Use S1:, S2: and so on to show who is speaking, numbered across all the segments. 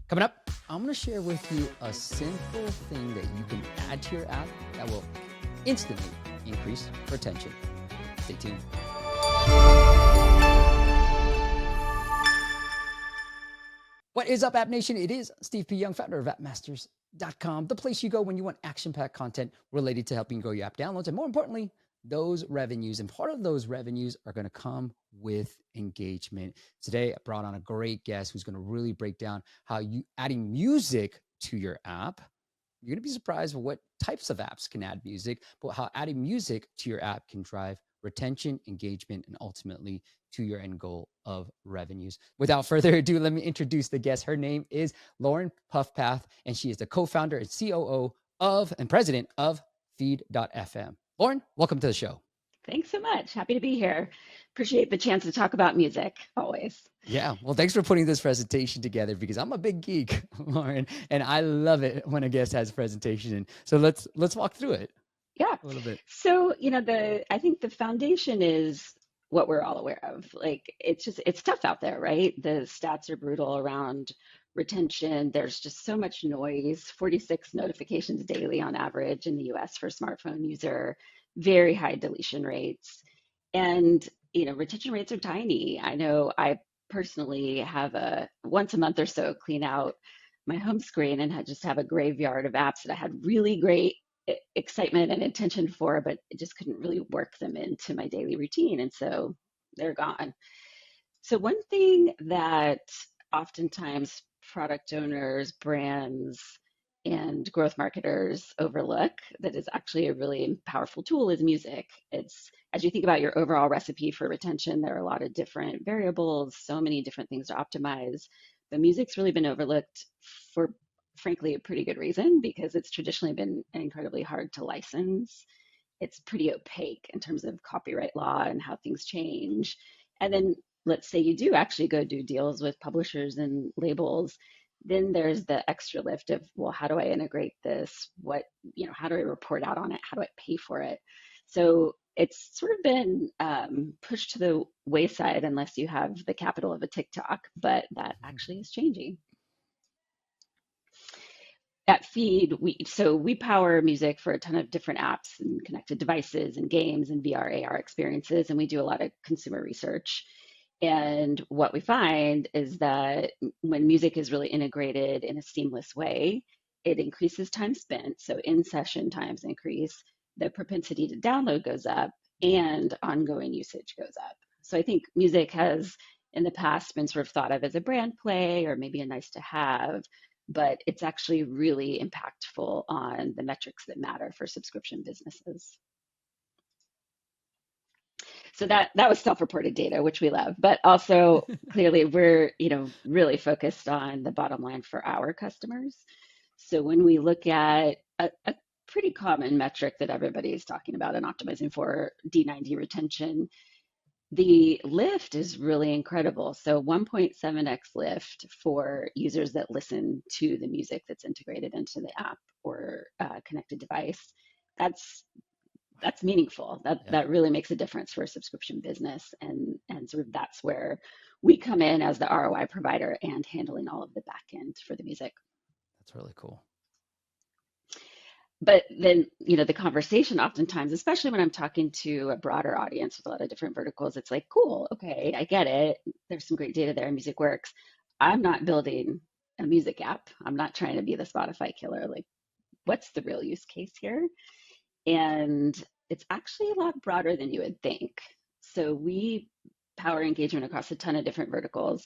S1: Coming up, I'm going to share with you a simple thing that you can add to your app that will instantly increase retention. Stay tuned. What is up, App Nation? It is Steve P. Young, founder of appmasters.com, the place you go when you want action-packed content related to helping grow your app downloads, and more importantly, those revenues. And part of those revenues are going to come with engagement. Today, I brought on a great guest who's going to really break down how you adding music to your app. You're going to be surprised with what types of apps can add music, but how adding music to your app can drive retention, engagement, and ultimately to your end goal of revenues. Without further ado, let me introduce the guest. Her name is Lauren Puffpath, and she is the co-founder and COO of and president of Feed.fm. Lauren, welcome to the show.
S2: Thanks so much. Happy to be here. Appreciate the chance to talk about music always.
S1: Yeah, well, thanks for putting this presentation together because I'm a big geek, Lauren, and I love it when a guest has a presentation. And so let's walk through it
S2: Yeah.
S1: a little bit.
S2: So, I think the foundation is what we're all aware of. Like it's tough out there, right? The stats are brutal around retention. There's just so much noise, 46 notifications daily on average in the US for a smartphone user, very high deletion rates. And, retention rates are tiny. I know I personally have a once a month or so clean out my home screen and just have a graveyard of apps that I had really great excitement and intention for, but I just couldn't really work them into my daily routine. And so they're gone. So, one thing that oftentimes product owners, brands, and growth marketers overlook that is actually a really powerful tool is music. It's as you think about your overall recipe for retention, there are a lot of different variables, so many different things to optimize. But music's really been overlooked for, frankly, a pretty good reason because it's traditionally been incredibly hard to license. It's pretty opaque in terms of copyright law and how things change. And then let's say you do actually go do deals with publishers and labels, then there's the extra lift of, well, how do I integrate this? How do I report out on it? How do I pay for it? So it's sort of been pushed to the wayside unless you have the capital of a TikTok, but that actually is changing. At Feed, we power music for a ton of different apps and connected devices and games and VR, AR experiences, and we do a lot of consumer research. And what we find is that when music is really integrated in a seamless way, it increases time spent. So in session times increase, the propensity to download goes up, and ongoing usage goes up. So I think music has in the past been sort of thought of as a brand play or maybe a nice to have, but it's actually really impactful on the metrics that matter for subscription businesses. So that was self-reported data, which we love, but also clearly we're really focused on the bottom line for our customers. So when we look at a pretty common metric that everybody is talking about and optimizing for, D90 retention, the lift is really incredible. So 1.7x lift for users that listen to the music that's integrated into the app or connected device. That's meaningful. That really makes a difference for a subscription business, and sort of that's where we come in as the ROI provider and handling all of the back end for the music.
S1: That's really cool.
S2: But then, the conversation oftentimes, especially when I'm talking to a broader audience with a lot of different verticals, it's like, cool, okay, I get it. There's some great data there. Music works. I'm not building a music app. I'm not trying to be the Spotify killer. Like, what's the real use case here? And it's actually a lot broader than you would think. So we power engagement across a ton of different verticals.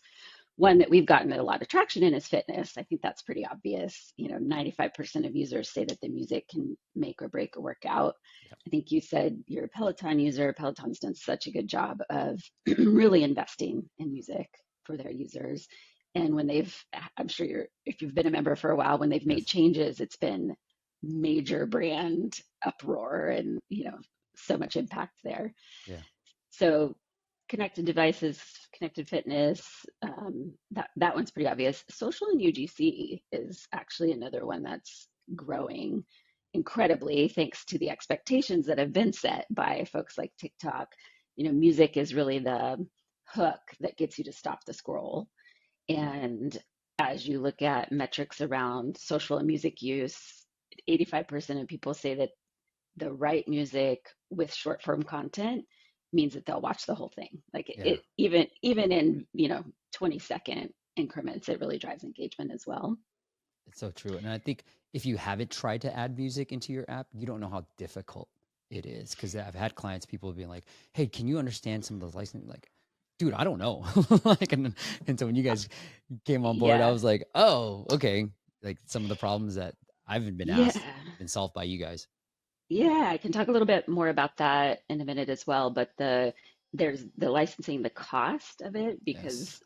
S2: One that we've gotten a lot of traction in is fitness. I think that's pretty obvious. 95% of users say that the music can make or break a workout.
S1: Yep.
S2: I think you said you're a Peloton user. Peloton's done such a good job of really investing in music for their users. And when I'm sure if you've been a member for a while, when they've made changes, it's been major brand uproar and so much impact there.
S1: Yeah.
S2: So connected devices, connected fitness, that one's pretty obvious. Social and UGC is actually another one that's growing incredibly thanks to the expectations that have been set by folks like TikTok. Music is really the hook that gets you to stop the scroll. And as you look at metrics around social and music use, 85% of people say that the right music with short form content means that they'll watch the whole thing. Like
S1: Yeah.
S2: it even in, 20-second increments, it really drives engagement as well.
S1: It's so true. And I think if you haven't tried to add music into your app, you don't know how difficult it is. Because I've had clients, people being like, "Hey, can you understand some of those licensing?" Like, dude, I don't know. Like, and so when you guys came on board, I
S2: Yeah.
S1: was like, "Oh, okay." Like some of the problems that I haven't been
S2: Yeah.
S1: asked been solved by you guys.
S2: Yeah, I can talk a little bit more about that in a minute as well, but there's the licensing, the cost of it,
S1: Yes.
S2: because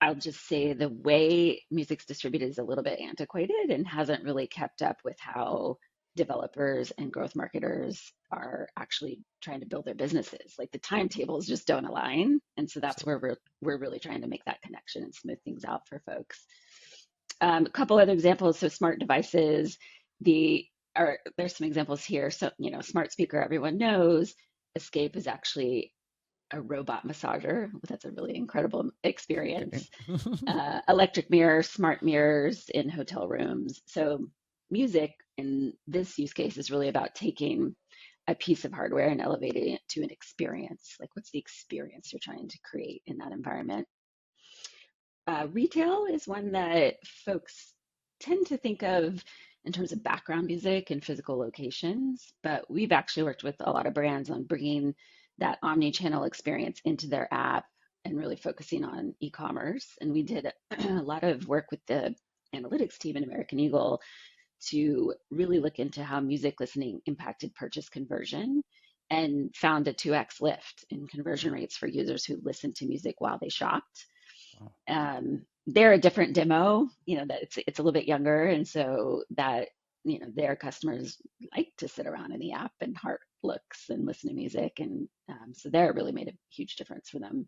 S2: I'll just say the way music's distributed is a little bit antiquated and hasn't really kept up with how developers and growth marketers are actually trying to build their businesses. Like the timetables just don't align, and so that's where
S1: Absolutely.
S2: we're really trying to make that connection and smooth things out for folks. A couple other examples. So smart devices, there's some examples here. So, smart speaker, everyone knows. Escape is actually a robot massager. That's a really incredible
S1: Okay.
S2: experience. Electric mirror, smart mirrors in hotel rooms. So music in this use case is really about taking a piece of hardware and elevating it to an experience. Like, what's the experience you're trying to create in that environment? Retail is one that folks tend to think of in terms of background music and physical locations, but we've actually worked with a lot of brands on bringing that omni-channel experience into their app and really focusing on e-commerce. And we did a lot of work with the analytics team in American Eagle to really look into how music listening impacted purchase conversion and found a 2x lift in conversion rates for users who listened to music while they shopped.
S1: Wow.
S2: They're a different demo, that it's a little bit younger, and so that their customers like to sit around in the app and heart looks and listen to music, and so there it really made a huge difference for them.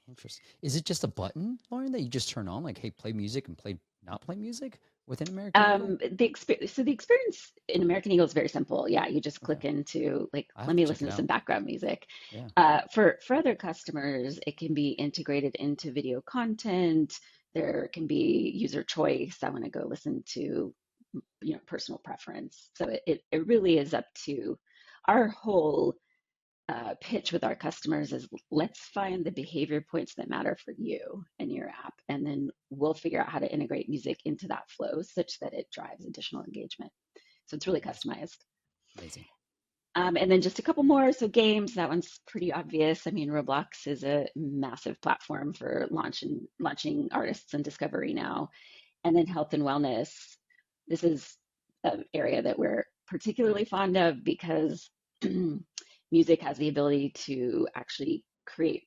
S1: Interesting. Is it just a button, Lauren, that you just turn on, like, hey, play music and play not play music within American Eagle?
S2: The experience in American Eagle is very simple. Yeah, you just
S1: Okay.
S2: click into like,
S1: I
S2: let
S1: have to
S2: me
S1: check
S2: listen
S1: it
S2: to some
S1: out.
S2: background music.
S1: Yeah.
S2: For other customers, it can be integrated into video content. There can be user choice. I want to go listen to, personal preference. So it really is up to our whole pitch with our customers is, let's find the behavior points that matter for you and your app, and then we'll figure out how to integrate music into that flow such that it drives additional engagement. So it's really
S1: Awesome.
S2: customized.
S1: Amazing.
S2: And then just a couple more. So games, that one's pretty obvious. I mean, Roblox is a massive platform for launching artists and discovery now. And then health and wellness. This is an area that we're particularly fond of because music has the ability to actually create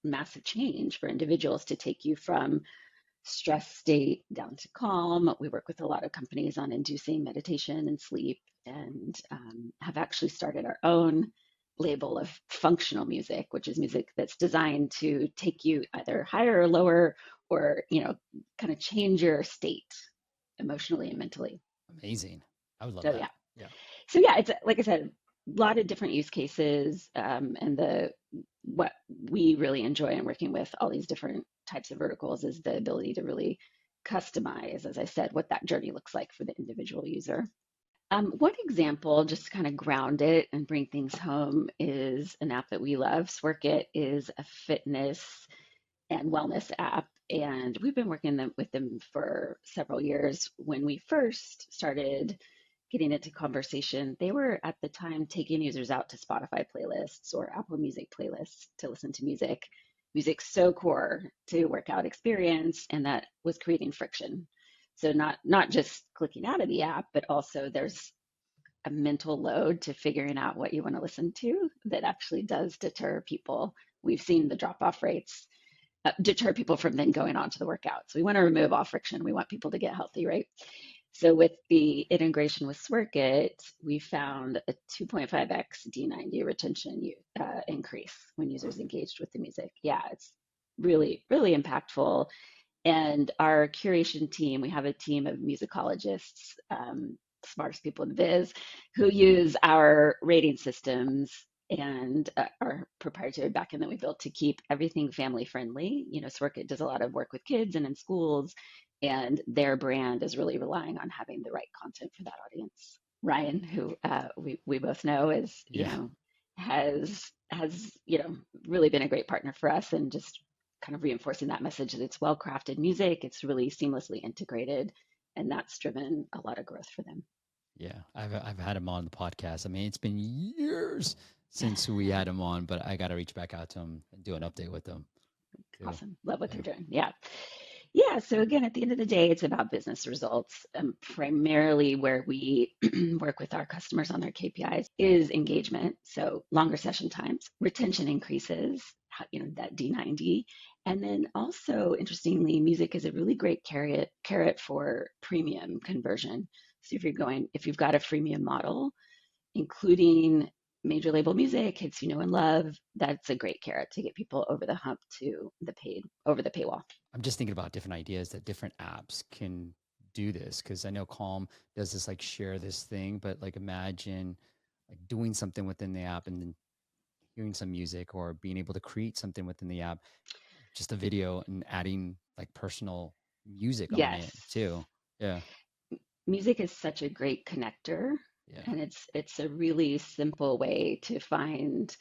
S2: massive change for individuals, to take you from stress state down to calm. We work with a lot of companies on inducing meditation and sleep, and have actually started our own label of functional music, which is music that's designed to take you either higher or lower, or kind of change your state emotionally and mentally.
S1: Amazing. I would love
S2: So
S1: that.
S2: yeah,
S1: Yeah.
S2: it's like I said, a lot of different use cases, and the what we really enjoy in working with all these different types of verticals is the ability to really customize, as I said, what that journey looks like for the individual user. One example, just to kind of ground it and bring things home, is an app that we love. Sworkit is a fitness and wellness app, and we've been working with them for several years. When we first started getting into conversation, they were at the time taking users out to Spotify playlists or Apple Music playlists to listen to music. Music's so core to workout experience, and that was creating friction. So not just clicking out of the app, but also there's a mental load to figuring out what you want to listen to that actually does deter people. We've seen the drop off rates deter people from then going on to the workout. So we want to remove all friction. We want people to get healthy, right? So with the integration with Sworkit, we found a 2.5x D90 retention increase when users engaged with the music. Yeah, it's really, really impactful. And our curation team, we have a team of musicologists, smartest people in the biz, who use our rating systems and our proprietary backend that we built to keep everything family friendly. You know, Sworkit does a lot of work with kids and in schools, and their brand is really relying on having the right content for that audience. Ryan, who we both know is, you
S1: Yeah.
S2: know, has you know really been a great partner for us, and just kind of reinforcing that message that it's well crafted music, it's really seamlessly integrated, and that's driven a lot of growth for them.
S1: Yeah, I've had him on the podcast. I mean, it's been years since we had him on, but I got to reach back out to him and do an update with him too.
S2: Awesome. Love what
S1: Yeah.
S2: they're doing. Yeah. Yeah. So again, at the end of the day, it's about business results. Primarily where we work with our customers on their KPIs is engagement. So longer session times, retention increases, you know, that D90. And then also, interestingly, music is a really great carrot for premium conversion. So if you've got a freemium model, including major label music, hits you know and love, that's a great carrot to get people over the hump to over the paywall.
S1: I'm just thinking about different ideas that different apps can do this because I know Calm does this like share this thing, but like imagine like doing something within the app and then hearing some music or being able to create something within the app, just a video and adding like personal music on
S2: Yes,
S1: it too. Yeah.
S2: music is such a great connector,
S1: Yeah.
S2: and it's a really simple way to find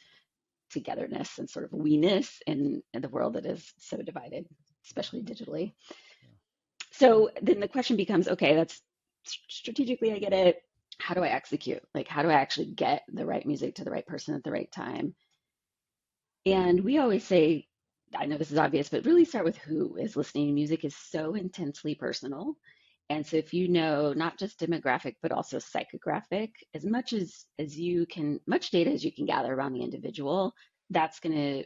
S2: togetherness and sort of we-ness in the world that is so divided, especially digitally.
S1: Yeah.
S2: So then the question becomes, okay, that's strategically, I get it. How do I execute? Like, how do I actually get the right music to the right person at the right time? And we always say, I know this is obvious, but really start with who is listening. Music is so intensely personal. And so if you know not just demographic, but also psychographic, as much as you can, much data as you can gather around the individual, that's going to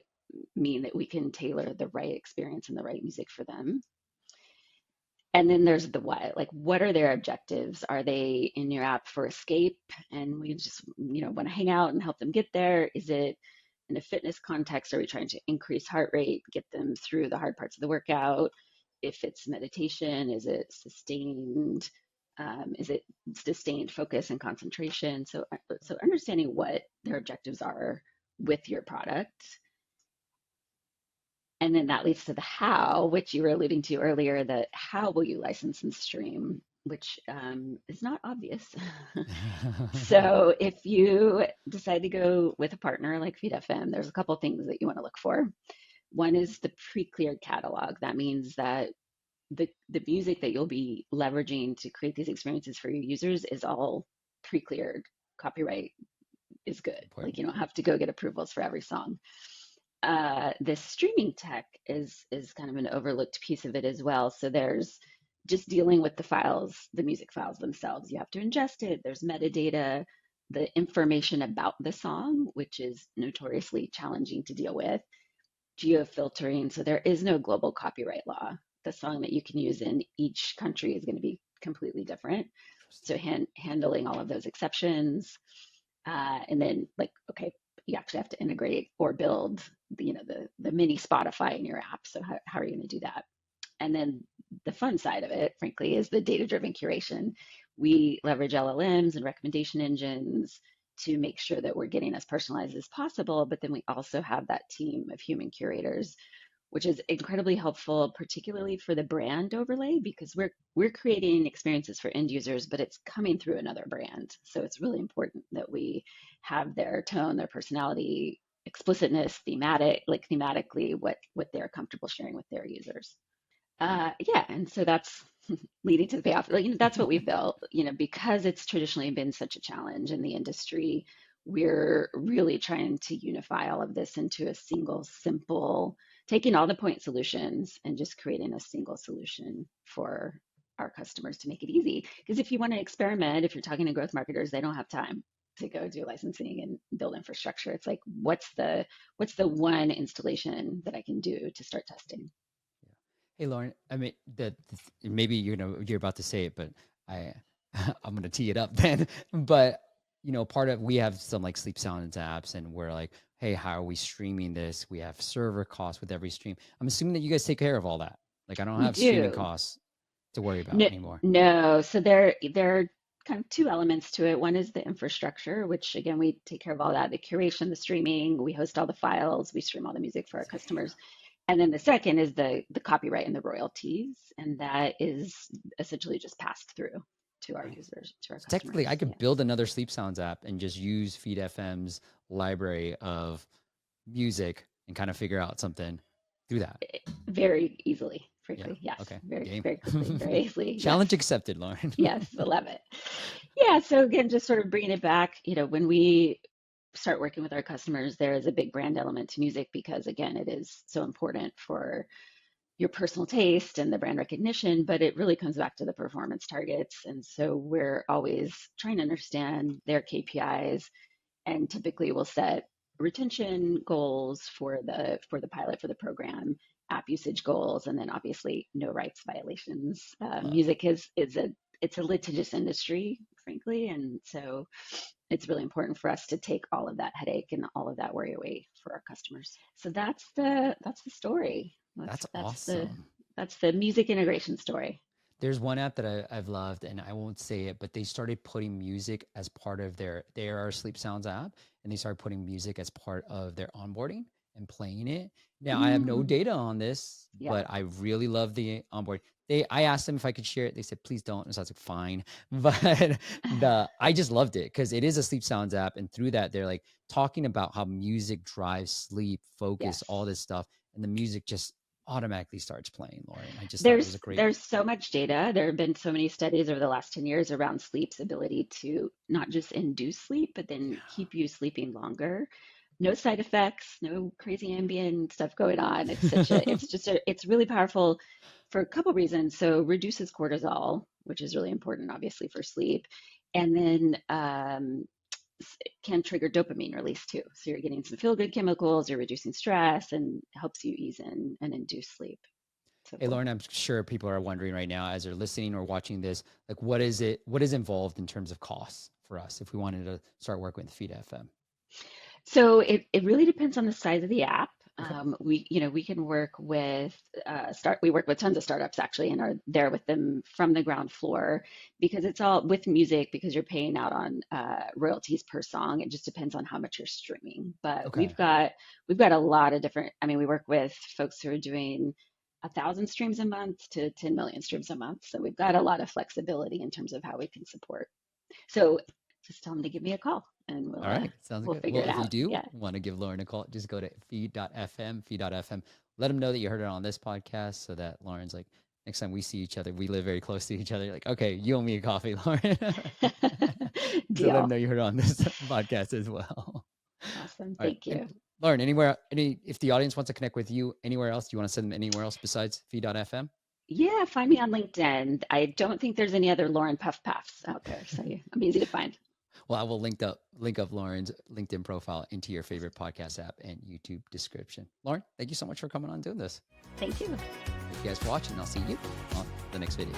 S2: mean that we can tailor the right experience and the right music for them. And then there's the what, like what are their objectives? Are they in your app for escape and we just, you know, want to hang out and help them get there? Is it in a fitness context? Are we trying to increase heart rate, get them through the hard parts of the workout? If it's meditation, is it sustained? Is it sustained focus and concentration? So understanding what their objectives are with your product, and then that leads to the how, which you were alluding to earlier, that how will you license and stream, which is not obvious. So if you decide to go with a partner like Feed FM, there's a couple of things that you want to look for. One is the pre-cleared catalog. That means that the music that you'll be leveraging to create these experiences for your users is all pre-cleared. Copyright is good. Like
S1: Important.
S2: you don't have to go get approvals for every song. This streaming tech is kind of an overlooked piece of it as well. So there's just dealing with the files, the music files themselves. You have to ingest it. There's metadata, the information about the song, which is notoriously challenging to deal with. Geo-filtering. So there is no global copyright law. The song that you can use in each country is going to be completely different.
S1: Interesting.
S2: So handling all of those exceptions, and then like, okay, you actually have to integrate or build the mini Spotify in your app. So how are you going to do that? And then the fun side of it, frankly, is the data-driven curation. We leverage LLMs and recommendation engines to make sure that we're getting as personalized as possible, but then we also have that team of human curators, which is incredibly helpful, particularly for the brand overlay, because we're creating experiences for end users, but it's coming through another brand. So it's really important that we have their tone, their personality, explicitness, thematically what they're comfortable sharing with their users. Yeah, and so that's leading to the payoff. Like, that's what we've built. Because it's traditionally been such a challenge in the industry, we're really trying to unify all of this into a single, simple, taking all the point solutions and just creating a single solution for our customers to make it easy. Because if you want to experiment, if you're talking to growth marketers, they don't have time to go do licensing and build infrastructure. It's like, what's the one installation that I can do to start testing?
S1: Yeah. Hey, Lauren. I mean, maybe you're about to say it, but I I'm gonna tee it up then. But part of we have some like sleep silence apps, and we're like, hey, how are we streaming this? We have server costs with every stream. I'm assuming that you guys take care of all that. Like, I don't
S2: We
S1: have streaming
S2: do.
S1: costs to worry about
S2: No,
S1: anymore.
S2: no. So they're kind of two elements to it. One is the infrastructure, which again, we take care of all that, the curation, the streaming, we host all the files, we stream all the music for our customers. And then the second is the copyright and the royalties, and that is essentially just passed through to our
S1: Nice.
S2: users, to our
S1: So technically, I
S2: customers.
S1: could
S2: Yeah.
S1: build another Sleep Sounds app and just use Feed FM's library of music and kind of figure out something through that.
S2: Very easily,
S1: Yeah.
S2: frankly. Yes.
S1: Okay.
S2: Very,
S1: Game.
S2: very quickly, very easily. Yes.
S1: Challenge accepted, Lauren.
S2: Yes. I love it. Yeah. So again, just sort of bringing it back, when we start working with our customers, there is a big brand element to music because again, it is so important for your personal taste and the brand recognition, but it really comes back to the performance targets. And so we're always trying to understand their KPIs, and typically we'll set retention goals for the pilot for the program, app usage goals, and then obviously no rights violations.
S1: Love.
S2: Music is a litigious industry, frankly, and so it's really important for us to take all of that headache and all of that worry away for our customers. So that's the story.
S1: That's
S2: That's the
S1: awesome.
S2: that's the music integration story.
S1: There's one app that I've loved, and I won't say it, but they started putting music as part of they are our Sleep Sounds app, and they started putting music as part of their onboarding and playing it. Now, I have no
S2: Mm,
S1: data on this,
S2: yeah.
S1: but I really love the onboard. I asked them if I could share it. They said, please don't. And so I was like, fine. But I just loved it because it is a Sleep Sounds app. And through that, they're like talking about how music drives sleep, focus,
S2: Yes.
S1: all this stuff. And the music just automatically starts playing, Lauren. I just thought it was a
S2: There's
S1: great.
S2: there's so much data. There have been so many studies over the last 10 years around sleep's ability to not just induce sleep, but then keep you sleeping longer. No side effects, no crazy ambient stuff going on. It's really powerful for a couple reasons. So reduces cortisol, which is really important, obviously, for sleep. And then can trigger dopamine release too. So you're getting some feel good chemicals, you're reducing stress, and helps you ease in and induce sleep. So
S1: Hey,
S2: cool.
S1: Lauren, I'm sure people are wondering right now as they're listening or watching this, like what is it, what is involved in terms of costs for us if we wanted to start working with Feed FM?
S2: So it really depends on the size of the app.
S1: Okay.
S2: We can work with we work with tons of startups actually and are there with them from the ground floor because it's all with music because you're paying out on royalties per song. It just depends on how much you're streaming. But
S1: Okay.
S2: we've got a lot of different. I mean, we work with folks who are doing 1,000 streams a month to 10 million streams a month. So we've got a lot of flexibility in terms of how we can support. So just tell them to give me a call and
S1: All right. Sounds
S2: we'll
S1: good.
S2: figure
S1: Well,
S2: it
S1: if you
S2: out.
S1: do
S2: Yeah.
S1: want to give Lauren a call, just go to feed.fm. Let them know that you heard it on this podcast so that Lauren's like, next time we see each other, we live very close to each other. Like, okay, you owe me a coffee, Lauren. So let them
S2: Deal.
S1: know you heard it on this podcast as well.
S2: Awesome.
S1: All right.
S2: Thank
S1: And
S2: you.
S1: Lauren, if the audience wants to connect with you anywhere else, do you want to send them anywhere else besides feed.fm?
S2: Yeah, find me on LinkedIn. I don't think there's any other Lauren Puffpaths out there, so I'm easy to find.
S1: Well, I will link up Lauren's LinkedIn profile into your favorite podcast app and YouTube description. Lauren, thank you so much for coming on and doing this.
S2: Thank you.
S1: Thank you guys for watching. I'll see you on the next video.